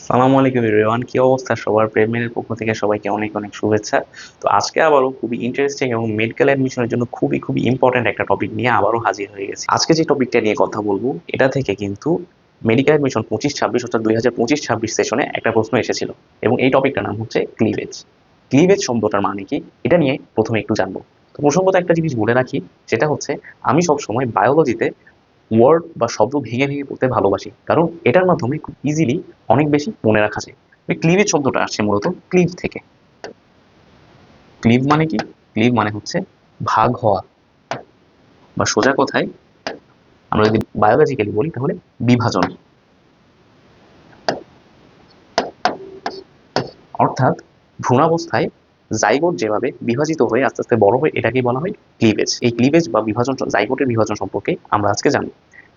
সালামু আলাইকুম এভরিওয়ান, কি অবস্থা সবার? প্রেমের পক্ষ থেকে সবাইকে অনেক অনেক শুভেচ্ছা। তো আজকে আবারও খুবই ইন্টারেস্টিং এবং মেডিকেল অ্যাডমিশনের জন্য খুবই খুবই ইম্পর্ট্যান্ট একটা টপিক নিয়ে আবারও হাজির হয়ে গেছি। আজকে যে টপিকটা নিয়ে কথা বলবো এটা থেকে কিন্তু মেডিকেল অ্যাডমিশন 25-26 অর্থাৎ 2025-26 সেশনে একটা প্রশ্ন এসেছিল এবং এই টপিকটার নাম হচ্ছে ক্লিভেজ। ক্লিভেজ শব্দটার মানে কি এটা নিয়ে প্রথমে একটু জানবো। তো প্রসঙ্গত একটা জিনিস বলে রাখি, সেটা হচ্ছে আমি সবসময় বায়োলজিতে ওয়ার্ড বা শব্দ ভেঙে ভেঙে পড়তে ভালোবাসি, কারণ এটার মাধ্যমে খুব ইজিলি অনেক বেশি মনে রাখা যায়। ওই ক্লিভেজ শব্দটা আসছে মূলত ক্লিভ থেকে। ক্লিভ মানে কি? ক্লিভ মানে হচ্ছে ভাগ হওয়া, বা সোজা কথায় আমরা যদি বায়োলজিক্যালি বলি তাহলে বিভাজন। অর্থাৎ ভ্রূণাবস্থায় জাইগোট যেভাবে বিভাজিত হয়ে আস্তে আস্তে বড় হয় এটাকেই বলা হয় ক্লিভেজ। এই ক্লিভেজ বা বিভাজন, জাইগোটের বিভাজন সম্পর্কে আমরা আজকে জানবো।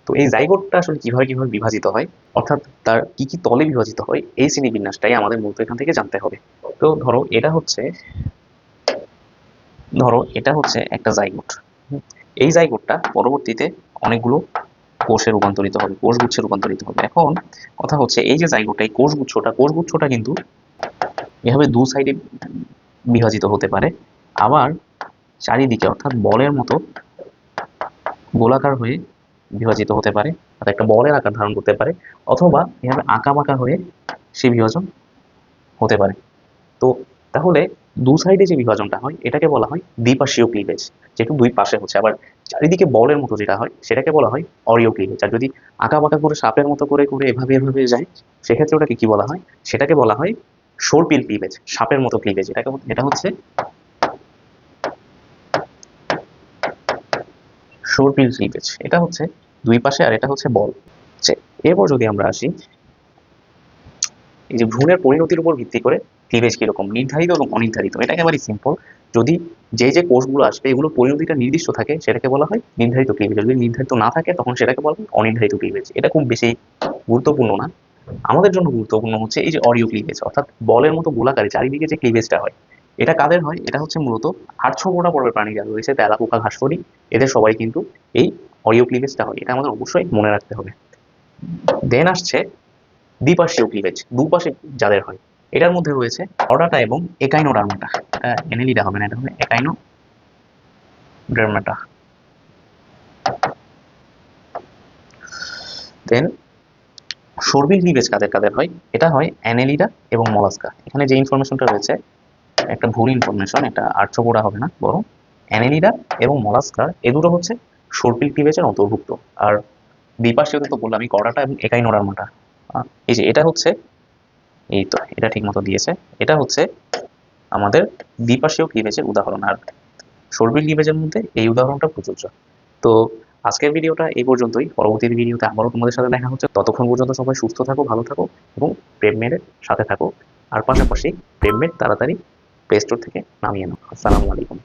তো এই জাইগোটটা আসলে কিভাবে কিভাবে বিভাজিত হয়, অর্থাৎ তার কি কি তলে বিভাজিত হয়, এই শ্রেণীবিন্যাসটাই আমাদের মূলত এখান থেকে জানতে হবে। তো ধরো এটা হচ্ছে একটা জাইগোট। এই জাইগোটটা পরবর্তীতে অনেকগুলো কোষে রূপান্তরিত হবে, কোষগুচ্ছে রূপান্তরিত হবে। এখন কথা হচ্ছে এই যে জাইগোটটা, এই কোষগুচ্ছটা কিন্তু এভাবে দু সাইডে বিভাজিত হতে পারে, আবার চারিদিকে অর্থাৎ বলের মতো গোলাকার হয়ে বিভাজিত হতে পারে, অর্থাৎ একটা বলের আকার ধারণ করতে পারে, অথবা এভাবে আঁকা বাঁকা হয়ে সেই বিভাজন হতে পারে। তো তাহলে দু সাইডে যে বিভাজনটা হয় এটাকে বলা হয় দ্বিপার্শ্বীয় ক্লিভেজ, যেহেতু দুই পাশে হচ্ছে। আবার চারিদিকে বলের মতো যেটা হয় সেটাকে বলা হয় অরীয় ক্লিভেজ। আর যদি আঁকা বাঁকা করে সাপের মতো করে করে এভাবে এভাবে যায়, সেক্ষেত্রে ওটাকে কি বলা হয়? সেটাকে বলা হয় সর্পিল ক্লিভেজ, সাপের মতো ক্লিভেজ। এটা হচ্ছে সর্পিল ক্লিভেজ। এটা হচ্ছে দুই পাশে, আর এটা হচ্ছে বল। এরপর যদি আমরা আসি এই যে ভ্রূণের পরিণতির উপর ভিত্তি করে ক্লিভেজ কিরকম, নির্ধারিত এবং অনির্ধারিত, এটা একেবারেই সিম্পল। যদি যে যে কোষগুলো আসবে এগুলো পরিণতিটা নির্দিষ্ট থাকে সেটাকে বলা হয় নির্ধারিত ক্লিভেজ, যদি নির্ধারিত না থাকে তখন সেটাকে বলা হয় অনির্ধারিত ক্লিভেজ। এটা খুব বেশি গুরুত্বপূর্ণ না। আমাদের জন্য গুরুত্বপূর্ণ হচ্ছে এই যে অরীয় ক্লিভেজ, অর্থাৎ বলের মতো গোলাকারে চারিদিকে যে ক্লিভেজটা হয়, এটা কাদের হয়? এটা হচ্ছে মূলত আর্থ্রোপোডা পর্বের প্রাণী যারা রয়েছে, তেলাপোকা, ঘাসফড়িং, এদের সবাই কিন্তু এই অরীয় ক্লিভেজটা হয়। এটা আমাদের অবশ্যই মনে রাখতে হবে। দেন আসছে দ্বিপার্শ্বীয় ক্লিভেজ, দুপাশে যাদের হয়। এটার মধ্যে রয়েছে অডাটা এবং একাইনোডার্মাটা। এটা এনেলিডা হবে না, এটা হবে একাইনোডার্মাটা। দেন সর্বিল ক্লিভেজ কাদের কাদের হয়? এটা হয় অ্যানেলিডা এবং মলাস্কা। এখানে যে ইনফরমেশনটা রয়েছে একটা ভুল ইনফরমেশন, এটা আর্থ্রোপোডা হবে না, বরং অ্যানেলিডা এবং মলাস্কা, এ দুটো হচ্ছে সর্পিল ক্লিভেজের অন্তর্ভুক্ত। আর দ্বিপার্শ্বীয়তে তো বললাম আমি কডাটা এবং একাইনোডার্মাটা। এই যে এটা হচ্ছে, এই তো এটা ঠিক মতো দিয়েছে, এটা হচ্ছে আমাদের দ্বিপার্শ্বীয় ক্লিভেজের উদাহরণ। আর সর্বিল ক্লিভেজের মধ্যে এই উদাহরণটা প্রযোজ্য। তো আজকের ভিডিওটা এই পর্যন্তই। পরবর্তী ভিডিওতে আবারও তোমাদের সাথে দেখা হচ্ছে। ততক্ষণ পর্যন্ত সবাই সুস্থ থাকো, ভালো থাকো এবং প্রেমের সাথে থাকো। আর পাশাপাশি প্রেমের তাড়াতাড়ি প্লে স্টোর থেকে নামিয়ে নাও। আসসালামু আলাইকুম।